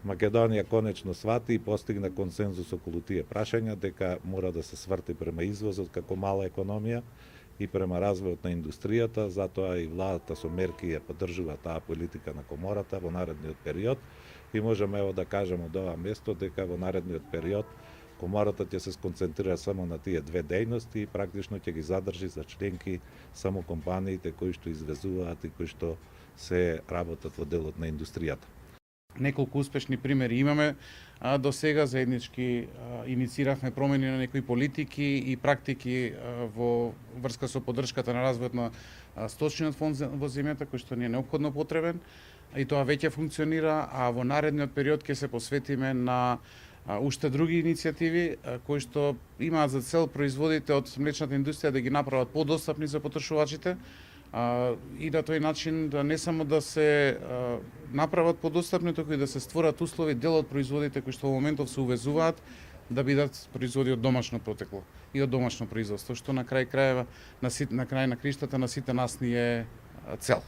Македонија конечно свати и постигна консензус околу тие прашања дека мора да се сврти према извозот како мала економија и према развојот на индустријата, затоа и владата со мерки ја поддржува таа политика на комората во наредниот период и можеме ево да кажеме од ова место дека во наредниот период комората ќе се сконцентрира само на тие две дејности и практично ќе ги задржи за членки само компаниите кои што извезуваат и кои што се работат во делот на индустријата. Неколку успешни примери имаме до сега, заеднички иницииравме промени на некои политики и практики во врска со поддршката на развојот на сточниот фонд во земјата, кој што ни е неопходно потребен, и тоа веќе функционира, а во наредниот период ќе се посветиме на уште други иницијативи кои што имаат за цел производите од млечната индустрија да ги направат подостапни за потрошувачите, и на тој начин да не само да се направат подостапни, туку и да се створат услови дел од производите кои што во моментов се увезуваат да бидат производи од домашно потекло и од домашно производство, што на крај крајeva на крај на криштата на сите нас ни е цел.